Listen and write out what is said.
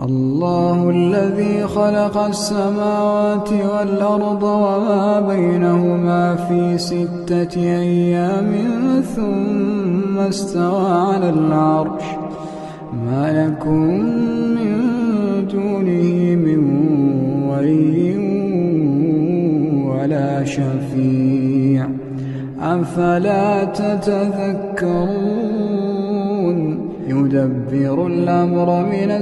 الله الذي خلق السماوات والأرض وما بينهما في 6 أيام ثم استوى على العرش ما يكون من دونه من ولي ولا شفيع أفلا تتذكرون يدبر الأمر من